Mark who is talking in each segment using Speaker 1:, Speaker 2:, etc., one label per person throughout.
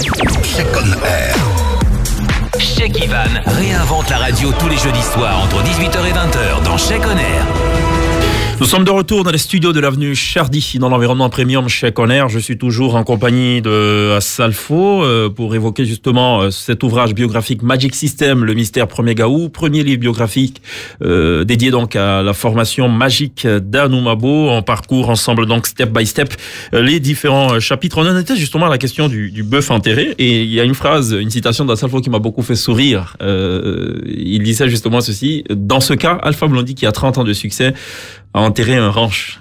Speaker 1: Check on Air.
Speaker 2: Check Ivan réinvente la radio tous les jeudis soirs entre 18h et 20h dans Check on Air.
Speaker 3: Nous sommes de retour dans les studios de l'avenue Chardy, dans l'environnement premium Check on Air. Je suis toujours en compagnie de Assalfo pour évoquer justement cet ouvrage biographique Magic System, le mystère premier Gaou, premier livre biographique dédié donc à la formation magique d'Anoumabo. On parcourt ensemble donc step by step les différents chapitres. On en était justement à la question du bœuf enterré et il y a une phrase, une citation d'Assalfo qui m'a beaucoup fait sourire. Il disait justement ceci: dans ce cas, Alpha Blondy qui a 30 ans de succès a enterré un ranch.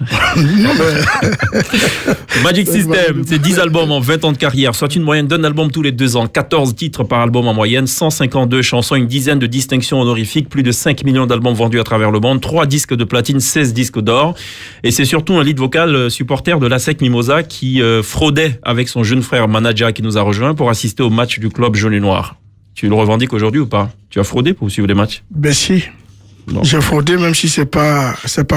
Speaker 3: Magic System, c'est 10 albums en 20 ans de carrière, soit une moyenne d'un album tous les 2 ans, 14 titres par album en moyenne, 152 chansons, une dizaine de distinctions honorifiques, plus de 5 millions d'albums vendus à travers le monde, 3 disques de platine, 16 disques d'or. Et c'est surtout un lead vocal supporter de l'ASEC Mimosa qui fraudait avec son jeune frère Manaja qui nous a rejoint pour assister au match du club jaune et noir. Tu le revendiques aujourd'hui ou pas? Tu as fraudé pour suivre les matchs?
Speaker 4: Ben si. J'ai fraudé, même si c'est pas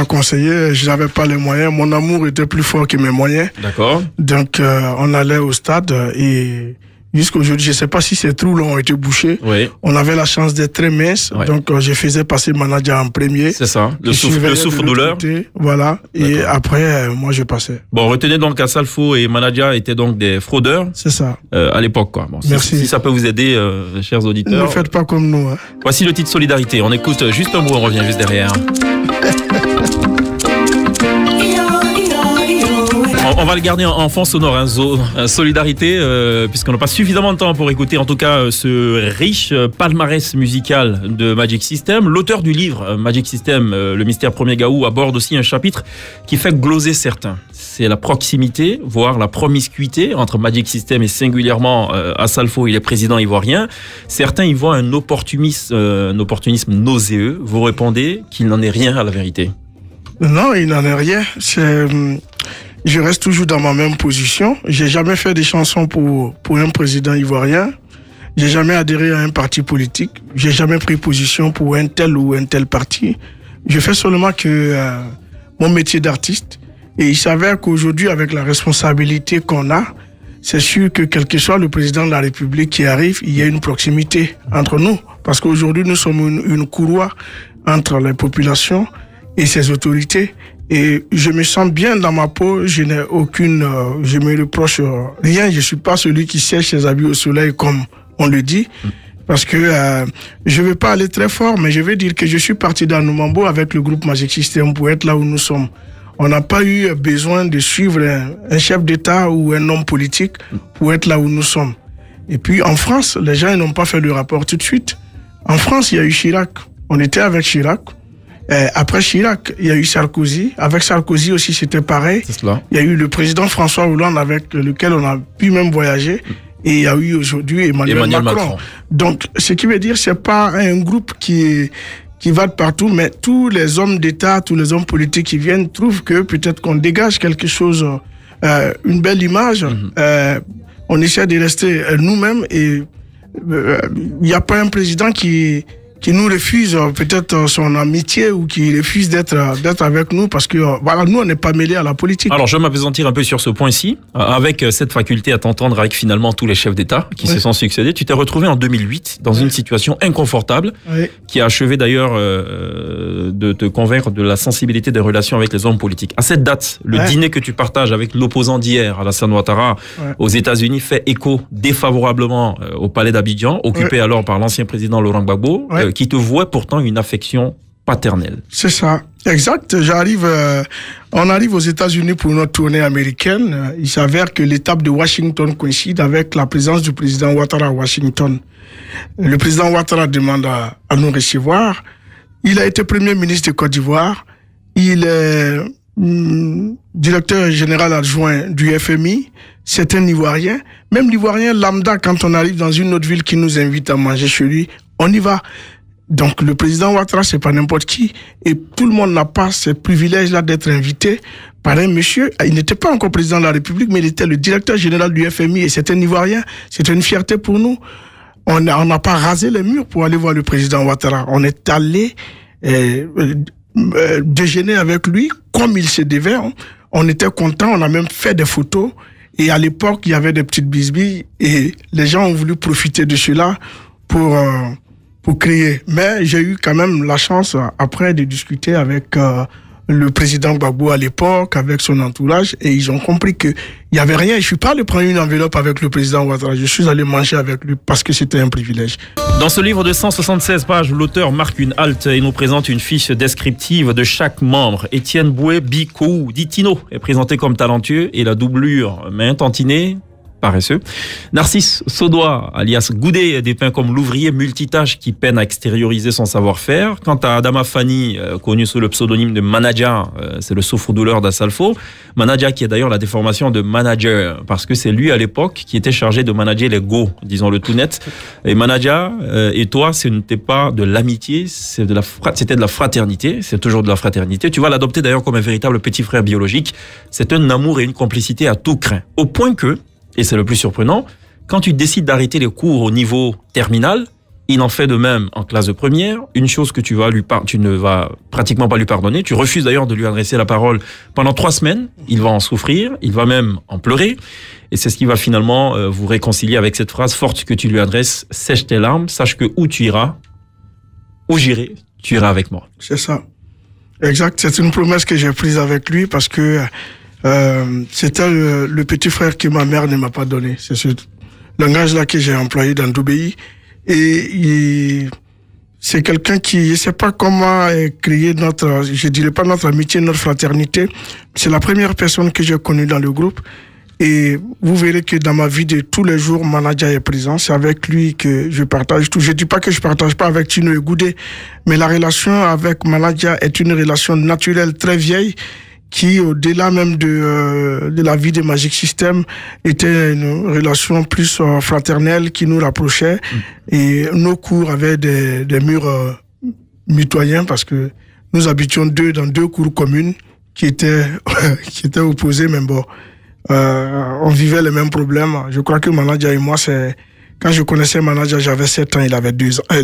Speaker 4: conseillé. Je n'avais pas les moyens. Mon amour était plus fort que mes moyens.
Speaker 3: D'accord.
Speaker 4: Donc, on allait au stade et jusqu'aujourd'hui, je sais pas si ces trous ont été bouchés.
Speaker 3: Oui.
Speaker 4: On avait la chance d'être très mince. Ouais. Donc, je faisais passer Manager en premier.
Speaker 3: C'est ça. Le souffre-douleur.
Speaker 4: Voilà. Et après, moi, je passais.
Speaker 3: Bon, retenez donc Assalfo et Manager étaient donc des fraudeurs.
Speaker 4: C'est ça.
Speaker 3: À l'époque, quoi. Bon,
Speaker 4: merci.
Speaker 3: Si ça peut vous aider, chers auditeurs.
Speaker 4: Ne faites pas comme nous, hein.
Speaker 3: Voici le titre Solidarité. On écoute juste un bout, on revient juste derrière. On va le garder en fond sonore, hein, Solidarité, puisqu'on n'a pas suffisamment de temps pour écouter en tout cas ce riche palmarès musical de Magic System. L'auteur du livre Magic System, le mystère premier Gaou, aborde aussi un chapitre qui fait gloser certains. C'est la proximité, voire la promiscuité entre Magic System et singulièrement Assalfo, il est président ivoirien. Certains y voient un opportunisme nauséeux. Vous répondez qu'il n'en est rien à la vérité.
Speaker 4: Non, il n'en est rien. Je reste toujours dans ma même position. J'ai jamais fait des chansons pour un président ivoirien. J'ai jamais adhéré à un parti politique. J'ai jamais pris position pour un tel ou un tel parti. Je fais seulement que mon métier d'artiste. Et il s'avère qu'aujourd'hui, avec la responsabilité qu'on a, c'est sûr que quel que soit le président de la République qui arrive, il y a une proximité entre nous. Parce qu'aujourd'hui, nous sommes une courroie entre les populations et ses autorités. Et je me sens bien dans ma peau, je n'ai je me reproche rien, je suis pas celui qui sèche ses habits au soleil comme on le dit, parce que je vais pas aller très fort, mais je vais dire que je suis parti d'Anoumabo avec le groupe Magic System pour être là où nous sommes. On n'a pas eu besoin de suivre un chef d'État ou un homme politique pour être là où nous sommes. Et puis en France, les gens n'ont pas fait le rapport tout de suite. En France, il y a eu Chirac, on était avec Chirac. Après Chirac, il y a eu Sarkozy. Avec Sarkozy aussi, c'était pareil. Il y a eu le président François Hollande avec lequel on a pu même voyager. Et il y a eu aujourd'hui Emmanuel Macron. Donc, ce qui veut dire, c'est pas un groupe qui va de partout, mais tous les hommes d'État, tous les hommes politiques qui viennent trouvent que peut-être qu'on dégage quelque chose, une belle image. On essaie de rester nous-mêmes et il n'y a pas un président qui nous refuse peut-être son amitié ou qui refuse d'être avec nous parce que voilà, nous on n'est pas mêlés à la politique.
Speaker 3: Alors je vais m'appesantir un peu sur ce point-ci. Avec cette faculté à t'entendre avec finalement tous les chefs d'État qui se sont succédés, tu t'es retrouvé en 2008 dans une situation inconfortable qui a achevé d'ailleurs de te convaincre de la sensibilité des relations avec les hommes politiques. À cette date, le dîner que tu partages avec l'opposant d'hier, Alassane Ouattara, aux États-Unis fait écho défavorablement au palais d'Abidjan, occupé alors par l'ancien président Laurent Gbagbo, qui te voit pourtant une affection paternelle.
Speaker 4: C'est ça, exact. On arrive aux États-Unis pour notre tournée américaine. Il s'avère que l'étape de Washington coïncide avec la présence du président Ouattara à Washington. Le président Ouattara demande à nous recevoir. Il a été premier ministre de Côte d'Ivoire. Il est directeur général adjoint du FMI. C'est un Ivoirien. Même l'Ivoirien lambda, quand on arrive dans une autre ville qui nous invite à manger chez lui, on y va. Donc le président Ouattara, c'est pas n'importe qui. Et tout le monde n'a pas ce privilège-là d'être invité par un monsieur. Il n'était pas encore président de la République, mais il était le directeur général du FMI et c'est un Ivoirien. C'est une fierté pour nous. On n'a pas rasé les murs pour aller voir le président Ouattara. On est allé déjeuner avec lui comme il se devait. On était content, on a même fait des photos. Et à l'époque, il y avait des petites bisbilles et les gens ont voulu profiter de cela pour créer. Mais j'ai eu quand même la chance, après, de discuter avec le président Gbagbo à l'époque, avec son entourage, et ils ont compris qu'il n'y avait rien. Je ne suis pas allé prendre une enveloppe avec le président Ouattara, je suis allé manger avec lui parce que c'était un privilège.
Speaker 3: Dans ce livre de 176 pages, l'auteur marque une halte et nous présente une fiche descriptive de chaque membre. Étienne Boué Bikou, dit Tino, est présenté comme talentueux et la doublure main tantinée, paresseux. Narcisse Saudois, alias Goudé, est dépeint comme l'ouvrier multitâche qui peine à extérioriser son savoir-faire. Quant à Adama Fani, connu sous le pseudonyme de Manaja, c'est le souffre-douleur d'Assalfo. Manaja qui est d'ailleurs la déformation de manager, parce que c'est lui à l'époque qui était chargé de manager les go, disons-le tout net. Et Manaja et toi, ce n'était pas de l'amitié, c'était de la fraternité, c'est toujours de la fraternité. Tu vas l'adopter d'ailleurs comme un véritable petit frère biologique. C'est un amour et une complicité à tout crin. Au point que, et c'est le plus surprenant, quand tu décides d'arrêter les cours au niveau terminal, il en fait de même en classe de première. Une chose que tu ne vas pratiquement pas lui pardonner. Tu refuses d'ailleurs de lui adresser la parole pendant 3 semaines. Il va en souffrir, il va même en pleurer. Et c'est ce qui va finalement vous réconcilier avec cette phrase forte que tu lui adresses. Sèche tes larmes, sache que où tu iras, où j'irai, tu iras avec moi.
Speaker 4: C'est ça. Exact. C'est une promesse que j'ai prise avec lui parce que c'était le petit frère que ma mère ne m'a pas donné. C'est ce langage-là que j'ai employé dans Doubéi. Et c'est quelqu'un qui, je sais pas comment créer je dirais pas notre amitié, notre fraternité. C'est la première personne que j'ai connue dans le groupe. Et vous verrez que dans ma vie de tous les jours, Manaja est présent. C'est avec lui que je partage tout. Je dis pas que je partage pas avec Tino et Goudé, mais la relation avec Manaja est une relation naturelle très vieille, qui, au-delà même de la vie de Magic System, était une relation plus fraternelle qui nous rapprochait. Et nos cours avaient des murs mitoyens parce que nous habitions dans 2 cours communes qui étaient opposées, mais bon, on vivait les mêmes problèmes. Je crois que Manaja et moi, quand je connaissais Manaja, j'avais 7 ans, il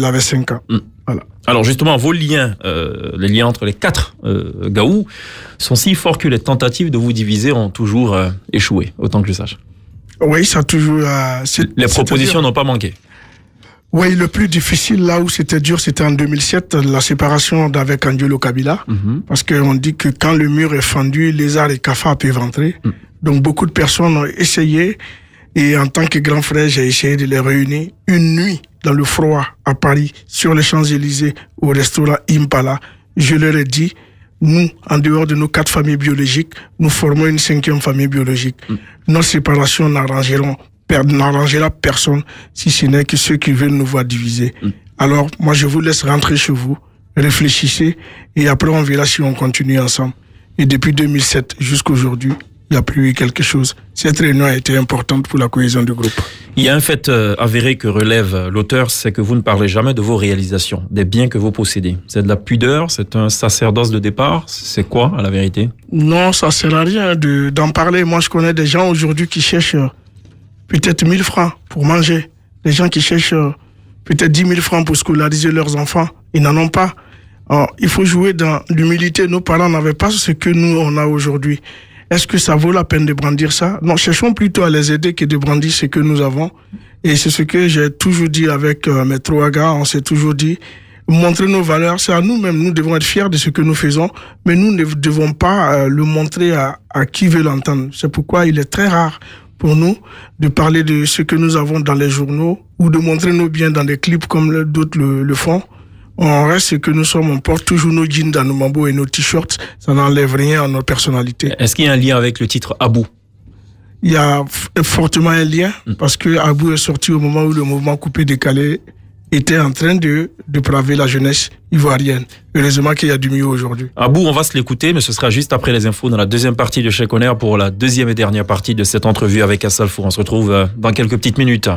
Speaker 4: avait 5 ans. Voilà.
Speaker 3: Alors justement, vos liens, les liens entre les 4 Gaou sont si forts que les tentatives de vous diviser ont toujours échoué, autant que je sache.
Speaker 4: Oui, ça a toujours...
Speaker 3: les propositions n'ont pas manqué.
Speaker 4: Oui, le plus difficile, là où c'était dur, c'était en 2007, la séparation d'avec Angelo Kabila. Parce qu'on dit que quand le mur est fendu, les lézards et cafards peuvent entrer. Donc beaucoup de personnes ont essayé. Et en tant que grand frère, j'ai essayé de les réunir une nuit dans le froid à Paris, sur les Champs-Élysées, au restaurant Impala. Je leur ai dit, nous, en dehors de nos 4 familles biologiques, nous formons une 5e famille biologique. Notre séparation n'arrangera personne, si ce n'est que ceux qui veulent nous voir diviser. Alors, moi, je vous laisse rentrer chez vous, réfléchissez, et après, on verra si on continue ensemble. Et depuis 2007 jusqu'à aujourd'hui, il n'y a plus eu quelque chose. Cette réunion a été importante pour la cohésion du groupe.
Speaker 3: Il y a un fait avéré que relève l'auteur, c'est que vous ne parlez jamais de vos réalisations, des biens que vous possédez. C'est de la pudeur, c'est un sacerdoce de départ. C'est quoi, à la vérité? Non,
Speaker 4: ça ne sert à rien d'en parler. Moi, je connais des gens aujourd'hui qui cherchent peut-être 1000 francs pour manger. Des gens qui cherchent peut-être 10 000 francs pour scolariser leurs enfants. Ils n'en ont pas. Alors, il faut jouer dans l'humilité. Nos parents n'avaient pas ce que nous, on a aujourd'hui. Est-ce que ça vaut la peine de brandir ça? Non, cherchons plutôt à les aider que de brandir ce que nous avons. Et c'est ce que j'ai toujours dit avec mes 3 gars. On s'est toujours dit, montrer nos valeurs, c'est à nous-mêmes. Nous devons être fiers de ce que nous faisons, mais nous ne devons pas le montrer à qui veut l'entendre. C'est pourquoi il est très rare pour nous de parler de ce que nous avons dans les journaux ou de montrer nos biens dans des clips comme d'autres le font. On reste ce que nous sommes, on porte toujours nos jeans dans nos mambos et nos t-shirts, ça n'enlève rien à notre personnalité.
Speaker 3: Est-ce qu'il y a un lien avec le titre Abou?
Speaker 4: Il y a fortement un lien, parce que Abou est sorti au moment où le mouvement coupé-décalé était en train de braver la jeunesse ivoirienne. Heureusement qu'il y a du mieux aujourd'hui.
Speaker 3: Abou, on va se l'écouter, mais ce sera juste après les infos dans la 2e partie de Cheikh Oner pour la 2e et dernière partie de cette entrevue avec Assalfo. On se retrouve dans quelques petites minutes.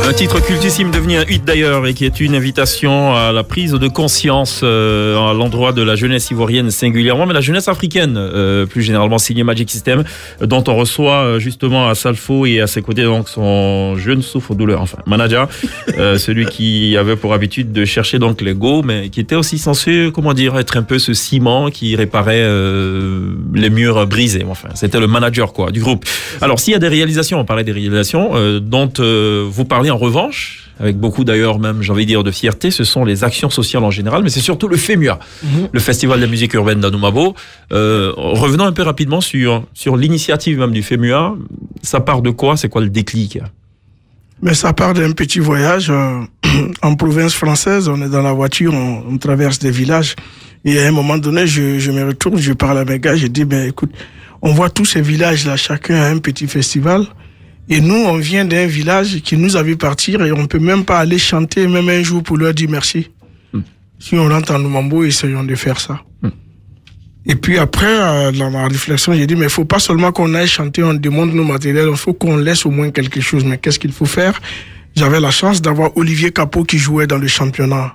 Speaker 3: Un titre cultissime devenu un hit d'ailleurs et qui est une invitation à la prise de conscience à l'endroit de la jeunesse ivoirienne singulièrement, mais la jeunesse africaine plus généralement, signé Magic System, dont on reçoit justement à Salfo et à ses côtés donc son jeune souffre-douleur, enfin manager, celui qui avait pour habitude de chercher donc les go, mais qui était aussi censé, comment dire, être un peu ce ciment qui réparait les murs brisés. Enfin, c'était le manager quoi du groupe. Alors s'il y a des réalisations, on parlait des réalisations dont vous parlez en revanche, avec beaucoup d'ailleurs même, j'ai envie de dire, de fierté, ce sont les actions sociales en général, mais c'est surtout le FEMUA, le Festival de la musique urbaine d'Anoumabo. Revenons un peu rapidement sur l'initiative même du FEMUA. Ça part de quoi? C'est quoi le déclic?
Speaker 4: Mais ça part d'un petit voyage en province française. On est dans la voiture, on traverse des villages. Et à un moment donné, je me retourne, je parle à mes gars, je dis, ben écoute, on voit tous ces villages-là, chacun a un petit festival. Et nous, on vient d'un village qui nous a vu partir et on peut même pas aller chanter, même un jour, pour leur dire merci. Si on rentre en Anoumabo, essayons de faire ça. Et puis après, dans ma réflexion, j'ai dit, mais il faut pas seulement qu'on aille chanter, on demande nos matériels, il faut qu'on laisse au moins quelque chose. Mais qu'est-ce qu'il faut faire? J'avais la chance d'avoir Olivier Capot qui jouait dans le championnat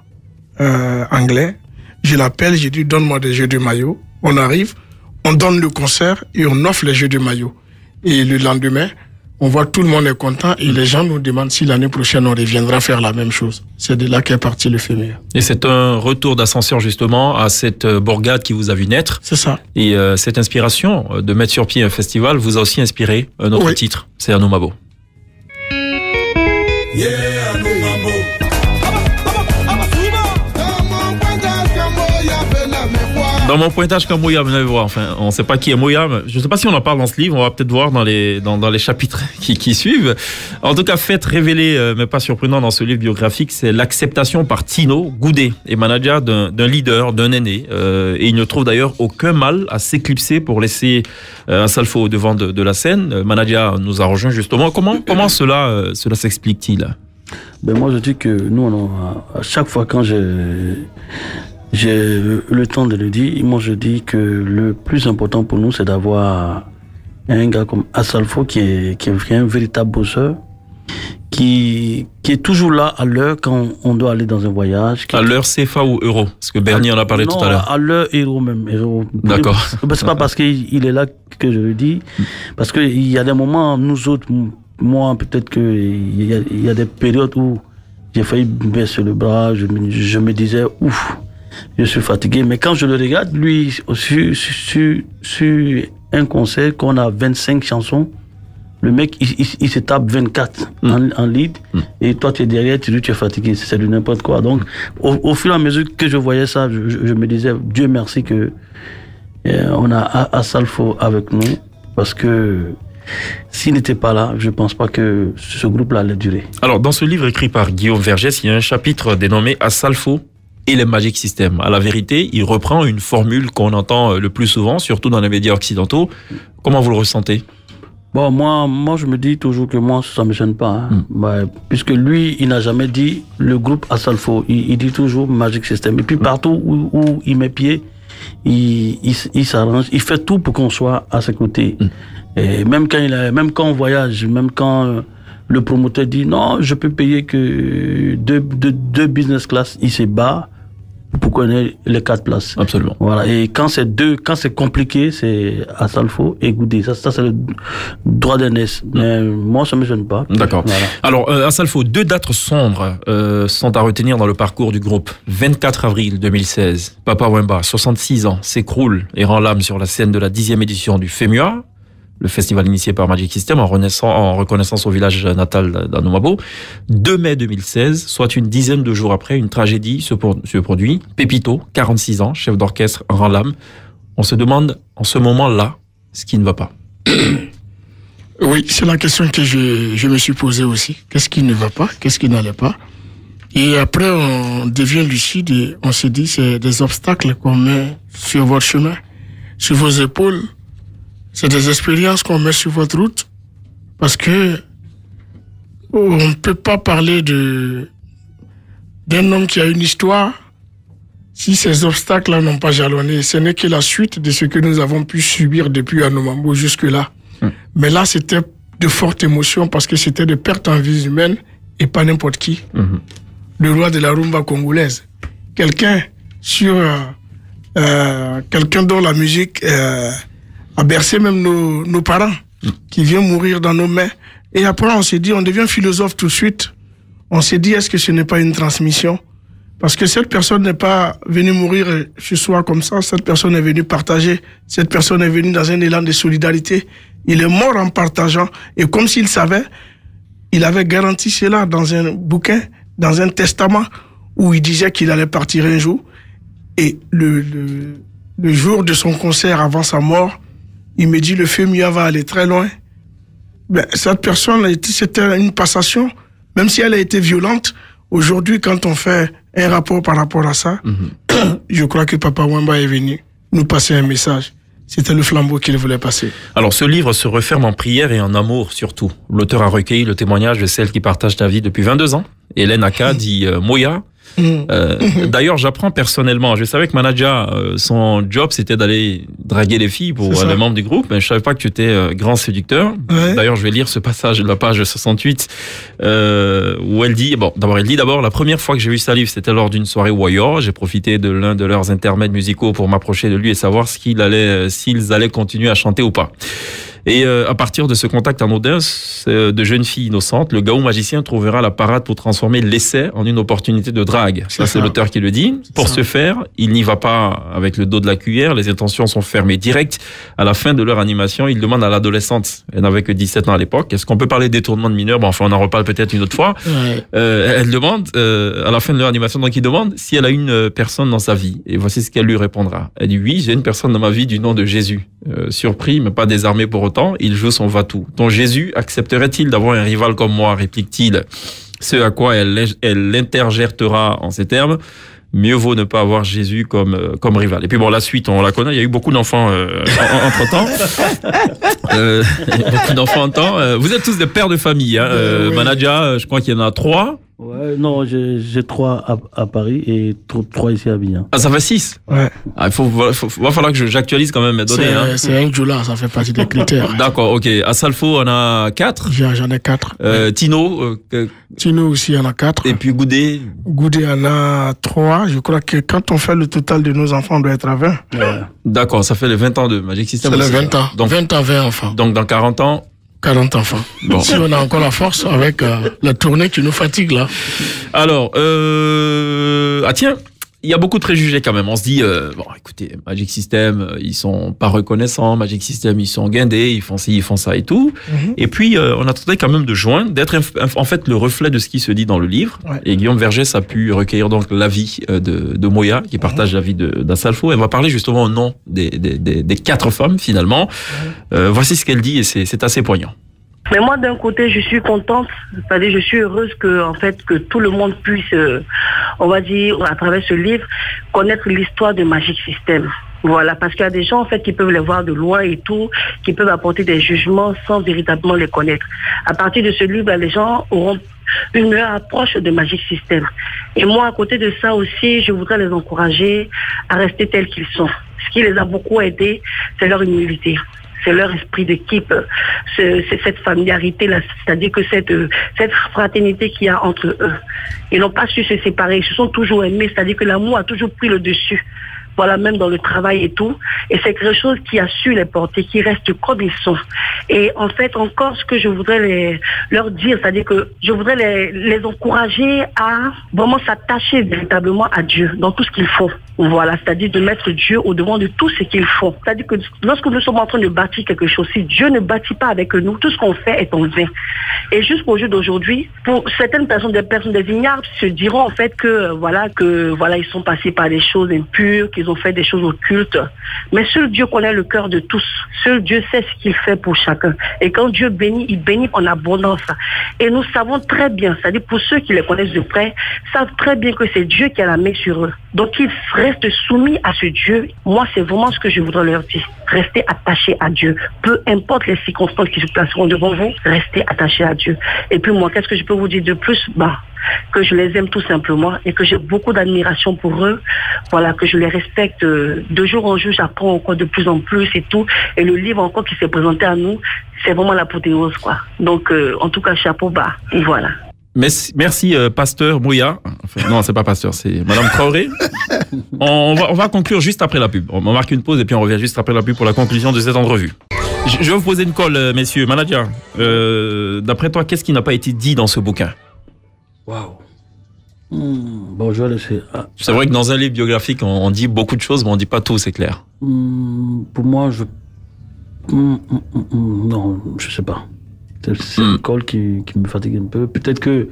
Speaker 4: anglais. Je l'appelle, j'ai dit, donne-moi des jeux de maillot. On arrive, on donne le concert et on offre les jeux de maillot. Et le lendemain, on voit tout le monde est content et les gens nous demandent si l'année prochaine on reviendra faire la même chose. C'est de là qu'est parti le FEMUA.
Speaker 3: Et c'est un retour d'ascenseur justement à cette bourgade qui vous a vu naître.
Speaker 4: C'est ça.
Speaker 3: Et cette inspiration de mettre sur pied un festival vous a aussi inspiré un autre titre, c'est Anoumabo.
Speaker 1: Yeah, Anoumabo.
Speaker 3: Dans mon pointage comme Moya, vous allez voir, enfin, on ne sait pas qui est Moya, mais je ne sais pas si on en parle dans ce livre, on va peut-être voir dans les chapitres qui suivent. En tout cas, fait révéler, mais pas surprenant dans ce livre biographique, c'est l'acceptation par Tino Goudé, et manager d'un leader, d'un aîné, et il ne trouve d'ailleurs aucun mal à s'éclipser pour laisser un Salfo au devant de la scène. Manager nous a rejoint justement. Comment cela s'explique-t-il?
Speaker 5: Ben moi, je dis que nous, à chaque fois quand j'ai le temps de le dire, moi je dis que le plus important pour nous, c'est d'avoir un gars comme Asalfo qui est un véritable bosseur, qui est toujours là à l'heure quand on doit aller dans un voyage.
Speaker 3: À l'heure CFA ou euro? Parce que Bernie en a parlé tout à l'heure.
Speaker 5: À l'heure euro même.
Speaker 3: D'accord.
Speaker 5: C'est pas parce qu'il est là que je le dis, parce qu'il y a des moments, nous autres, moi peut-être qu'il y a des périodes où j'ai failli baisser le bras, je me disais ouf. Je suis fatigué, mais quand je le regarde, lui, sur un concert qu'on a 25 chansons, le mec, il se tape 24 en lead, et toi, tu es derrière, tu dis tu es fatigué, c'est du n'importe quoi. Donc, au fur et à mesure que je voyais ça, je me disais, Dieu merci que on a Asalfo avec nous, parce que s'il n'était pas là, je ne pense pas que ce groupe-là allait durer.
Speaker 3: Alors, dans ce livre écrit par Guillaume Vergès, il y a un chapitre dénommé Asalfo et les Magic System. À la vérité, il reprend une formule qu'on entend le plus souvent, surtout dans les médias occidentaux. Comment vous le ressentez?
Speaker 5: Bon, moi, je me dis toujours que moi, ça ne me gêne pas. Hein. Puisque lui, il n'a jamais dit le groupe Asalfo. Il dit toujours Magic System. Et puis partout où il met pied, il s'arrange. Il fait tout pour qu'on soit à ses côtés. Et même quand on voyage, même quand le promoteur dit non, je peux payer que deux business class, il se bat pour connaître les 4 places.
Speaker 3: Absolument.
Speaker 5: Voilà. Et quand c'est compliqué, c'est Asalfo et Goudé. Ça c'est le droit d'aînesse. Mais moi, ça me gêne pas.
Speaker 3: D'accord.
Speaker 5: Voilà.
Speaker 3: Alors, Asalfo, 2 dates sombres sont à retenir dans le parcours du groupe. 24 avril 2016, Papa Wemba, 66 ans, s'écroule et rend l'âme sur la scène de la 10e édition du FEMUA, le festival initié par Magic System en reconnaissance au village natal d'Anoumabo. 2 mai 2016, soit une dizaine de jours après, une tragédie se produit. Pépito, 46 ans, chef d'orchestre, rend l'âme. On se demande en ce moment-là ce qui ne va pas.
Speaker 4: Oui, c'est la question que je me suis posée aussi. Qu'est-ce qui ne va pas? Qu'est-ce qui n'allait pas? Et après, on devient lucide et on se dit c'est des obstacles qu'on met sur votre chemin, sur vos épaules. C'est des expériences qu'on met sur votre route parce que on ne peut pas parler d'un homme qui a une histoire si ces obstacles-là n'ont pas jalonné. Ce n'est que la suite de ce que nous avons pu subir depuis Anoumabo jusque-là. Mais là, c'était de fortes émotions parce que c'était des pertes en vie humaine et pas n'importe qui. Le roi de la rumba congolaise. Quelqu'un dont la musique a bercé même nos parents, qui vient mourir dans nos mains. Et après, on s'est dit, on devient philosophe tout de suite. On s'est dit, est-ce que ce n'est pas une transmission? Parce que cette personne n'est pas venue mourir chez soi comme ça. Cette personne est venue partager. Cette personne est venue dans un élan de solidarité. Il est mort en partageant. Et comme s'il savait, il avait garanti cela dans un bouquin, dans un testament, où il disait qu'il allait partir un jour. Et le jour de son concert avant sa mort, il me dit, le feu Mia va aller très loin. Ben, cette personne, c'était une passation. Même si elle a été violente, aujourd'hui, quand on fait un rapport par rapport à ça, je crois que Papa Wemba est venu nous passer un message. C'était le flambeau qu'il voulait passer.
Speaker 3: Alors, ce livre se referme en prière et en amour, surtout. L'auteur a recueilli le témoignage de celle qui partage ta vie depuis 22 ans. Hélène Aka dit Moya. D'ailleurs, j'apprends personnellement. Je savais que Manaja, son job, c'était d'aller draguer les filles pour les membres du groupe, mais je savais pas que tu étais grand séducteur. Ouais. D'ailleurs, je vais lire ce passage de la page 68 où elle dit, d'abord, la première fois que j'ai vu Salif, c'était lors d'une soirée Wayor. J'ai profité de l'un de leurs intermèdes musicaux pour m'approcher de lui et savoir s'ils allaient continuer à chanter ou pas. Et à partir de ce contact anodin de jeunes filles innocentes, le Gaou magicien trouvera la parade pour transformer l'essai en une opportunité de drague. Ça, c'est l'auteur qui le dit. Pour ce faire, il n'y va pas avec le dos de la cuillère. Les intentions sont fermées direct. À la fin de leur animation, il demande à l'adolescente, elle n'avait que 17 ans à l'époque, est-ce qu'on peut parler de détournement de mineurs? Bon, enfin, on en reparle peut-être une autre fois. Ouais. Elle demande, à la fin de leur animation, donc il demande si elle a une personne dans sa vie. Et voici ce qu'elle lui répondra. Elle dit, oui, j'ai une personne dans ma vie du nom de Jésus. Surpris, mais pas désarmé pour autant. Il joue son va-tout. Ton Jésus accepterait-il d'avoir un rival comme moi, réplique-t-il. Ce à quoi elle l'interjectera en ces termes. Mieux vaut ne pas avoir Jésus comme rival. Et puis bon, la suite, on la connaît. Il y a eu beaucoup d'enfants entre-temps. Beaucoup d'enfants en temps. Vous êtes tous des pères de famille. Hein. Oui. Manaja, je crois qu'il y en a 3.
Speaker 5: Ouais, non, j'ai 3 à Paris et 3 ici à Abidjan.
Speaker 3: Ah, ça fait 6. Ouais. Ah, va falloir que j'actualise quand même mes données.
Speaker 4: C'est un Djoula, ça fait partie des critères.
Speaker 3: D'accord, ok. À Salfo, on a 4.
Speaker 4: J'en ai 4.
Speaker 3: Tino.
Speaker 4: Tino aussi, en a 4.
Speaker 3: Et puis Goudé.
Speaker 4: Goudé en a 3. Je crois que quand on fait le total de nos enfants, on doit être à 20.
Speaker 3: Ouais. D'accord, ça fait les 20 ans de Magic System.
Speaker 4: C'est les 20 ans. Donc, 20 ans, 20 enfants.
Speaker 3: Donc dans 40 ans.
Speaker 4: 40 enfants. Bon. Si on a encore la force avec la tournée qui nous fatigue là.
Speaker 3: Alors, tiens, il y a beaucoup de préjugés quand même. On se dit, écoutez, Magic System, ils sont pas reconnaissants. Magic System, ils sont guindés, ils font ci, ils font ça et tout. Et puis, on a tenté quand même de joindre, d'être en fait le reflet de ce qui se dit dans le livre. Ouais. Et Guillaume Vergès a pu recueillir donc l'avis de Moya, qui partage l'avis d'Assalfo. Elle va parler justement au nom des 4 femmes finalement. Voici ce qu'elle dit et c'est assez poignant.
Speaker 1: Mais moi, d'un côté, je suis contente, c'est-à-dire je suis heureuse que tout le monde puisse, on va dire, à travers ce livre, connaître l'histoire de Magic System. Voilà, parce qu'il y a des gens, en fait, qui peuvent les voir de loin et tout, qui peuvent apporter des jugements sans véritablement les connaître. À partir de ce livre, les gens auront une meilleure approche de Magic System. Et moi, à côté de ça aussi, je voudrais les encourager à rester tels qu'ils sont. Ce qui les a beaucoup aidés, c'est leur humilité. C'est leur esprit d'équipe, c'est cette familiarité-là, c'est-à-dire que cette fraternité qu'il y a entre eux. Ils n'ont pas su se séparer, ils se sont toujours aimés, c'est-à-dire que l'amour a toujours pris le dessus. Voilà, même dans le travail et tout. Et c'est quelque chose qui a su les porter, qui restent comme ils sont. Et en fait, encore ce que je voudrais leur dire, c'est-à-dire que je voudrais les encourager à vraiment s'attacher véritablement à Dieu dans tout ce qu'ils font. Voilà, c'est-à-dire de mettre Dieu au devant de tout ce qu'ils font. C'est-à-dire que lorsque nous sommes en train de bâtir quelque chose, si Dieu ne bâtit pas avec nous, tout ce qu'on fait est en vain. Et jusqu'au jour d'aujourd'hui, pour certaines personnes, des ignares se diront en fait que ils sont passés par des choses impures, qu'ils ont fait des choses occultes. Mais seul Dieu connaît le cœur de tous. Seul Dieu sait ce qu'il fait pour chacun. Et quand Dieu bénit, il bénit en abondance. Et nous savons très bien, c'est-à-dire pour ceux qui les connaissent de près, savent très bien que c'est Dieu qui a la main sur eux. Donc ils restent soumis à ce Dieu. Moi, c'est vraiment ce que je voudrais leur dire. Restez attachés à Dieu. Peu importe les circonstances qui se placeront devant vous, restez attachés à Dieu. Et puis moi, qu'est-ce que je peux vous dire de plus? Que je les aime tout simplement et que j'ai beaucoup d'admiration pour eux. Voilà, que je les respecte de jour en jour, j'apprends encore de plus en plus et tout. Et le livre encore qui s'est présenté à nous, c'est vraiment l'apothéose, quoi. Donc, en tout cas, chapeau bas. Et voilà.
Speaker 3: Merci, Pasteur Mouya. Enfin, non, c'est pas Pasteur, c'est Madame Traoré. On va conclure juste après la pub. On marque une pause et puis on revient juste après la pub pour la conclusion de cette entrevue. Je vais vous poser une colle, messieurs. Manager, d'après toi, qu'est-ce qui n'a pas été dit dans ce bouquin?
Speaker 5: Waouh. Bon, je vais laisser.
Speaker 3: C'est vrai que dans un livre biographique, on dit beaucoup de choses, mais on dit pas tout, c'est clair.
Speaker 5: Pour moi, non, je sais pas. C'est une colle qui me fatigue un peu. Peut-être que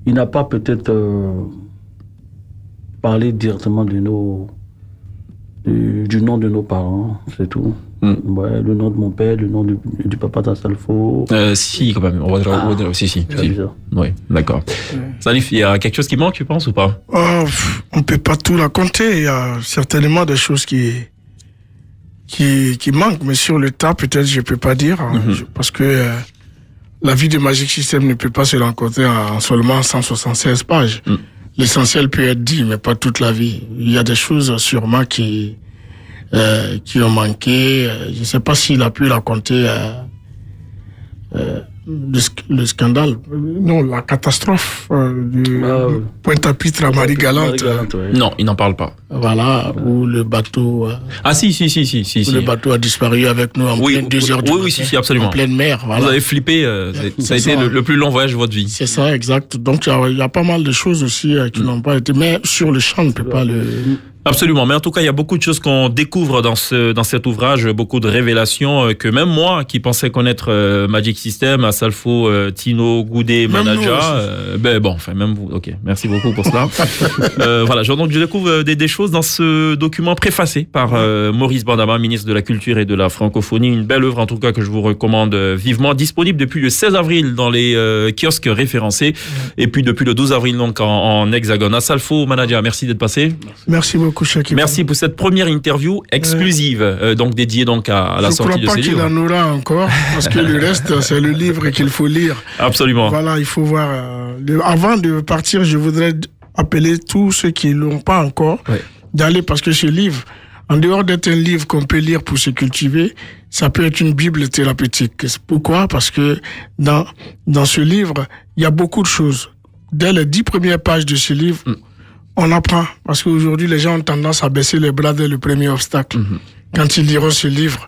Speaker 5: il n'a pas parlé directement du nom de nos parents, c'est tout. Ouais, le nom de mon père, le nom du papa d'Assalfo.
Speaker 3: Si, quand même. On va dire, si. Oui, d'accord. Salif, il y a quelque chose qui manque, tu penses, ou pas?
Speaker 4: On ne peut pas tout raconter. Il y a certainement des choses qui manquent, mais sur le tas, peut-être, je ne peux pas dire. Parce que la vie de Magic System ne peut pas se rencontrer en seulement 176 pages. L'essentiel peut être dit, mais pas toute la vie. Il y a des choses sûrement qui ont manqué. Je ne sais pas s'il a pu raconter le scandale, non, la catastrophe du Pointe-à-Pitre à Marie-Galante.
Speaker 3: Non, il n'en parle pas.
Speaker 4: Voilà, où le bateau...
Speaker 3: si.
Speaker 4: Le bateau a disparu avec nous en pleine 2 heures du matin.
Speaker 3: Si, absolument.
Speaker 4: En pleine mer, voilà.
Speaker 3: Vous avez flippé, ça a été le plus long voyage de votre vie.
Speaker 4: C'est ça, exact. Donc, il y a pas mal de choses aussi qui n'ont pas été... Mais sur le champ, on ne peut pas le...
Speaker 3: Absolument, mais en tout cas, il y a beaucoup de choses qu'on découvre dans cet ouvrage, beaucoup de révélations que même moi, qui pensais connaître Magic System, Assalfo, Tino, Goudé, Manager, même vous. Ok, merci beaucoup pour cela. Voilà, donc je découvre des choses dans ce document préfacé par Maurice Bandama, ministre de la Culture et de la Francophonie. Une belle œuvre en tout cas que je vous recommande vivement, disponible depuis le 16 avril dans les kiosques référencés et puis depuis le 12 avril donc en Hexagone. Assalfo, Manager, merci d'être passé.
Speaker 4: Merci beaucoup.
Speaker 3: Merci pour cette première interview exclusive, donc dédiée donc à la sortie de ces livres.
Speaker 4: Je ne crois pas qu'il en aura encore, parce que le reste, c'est le livre qu'il faut lire.
Speaker 3: Absolument.
Speaker 4: Voilà, il faut voir. Avant de partir, je voudrais appeler tous ceux qui ne l'ont pas encore d'aller, parce que ce livre, en dehors d'être un livre qu'on peut lire pour se cultiver, ça peut être une bible thérapeutique. Pourquoi? Parce que dans ce livre, il y a beaucoup de choses. Dès les 10 premières pages de ce livre, on apprend, parce qu'aujourd'hui, les gens ont tendance à baisser les bras dès le premier obstacle. Quand ils liront ce livre,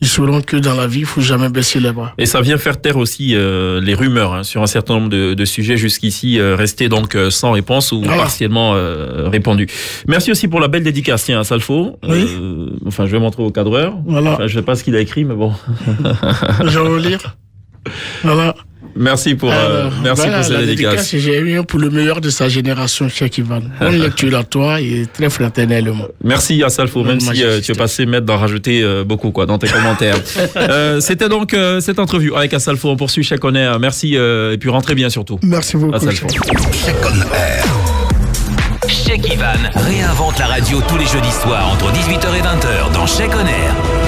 Speaker 4: ils sauront que dans la vie, il ne faut jamais baisser les bras.
Speaker 3: Et ça vient faire taire aussi les rumeurs sur un certain nombre de sujets jusqu'ici restés donc sans réponse ou partiellement répondus. Merci aussi pour la belle dédicace, tiens, à Assalfo. Je vais montrer au cadreur. Voilà. Je ne sais pas ce qu'il a écrit, mais bon.
Speaker 4: Je vais relire. Voilà.
Speaker 3: Merci pour cette dédicace.
Speaker 4: J'ai eu un pour le meilleur de sa génération, Cheikh Ivan. Bonne lecture à toi et très fraternellement.
Speaker 3: Merci Assalfo, même si tu es passé maître d'en rajouter beaucoup dans tes commentaires. C'était donc cette entrevue avec Assalfo. On poursuit Cheikh On Air. Merci et puis rentrez bien surtout.
Speaker 4: Merci beaucoup.
Speaker 2: Cheikh On Air. Cheikh Ivan réinvente la radio tous les jeudis soirs entre 18h et 20h dans Cheikh On Air.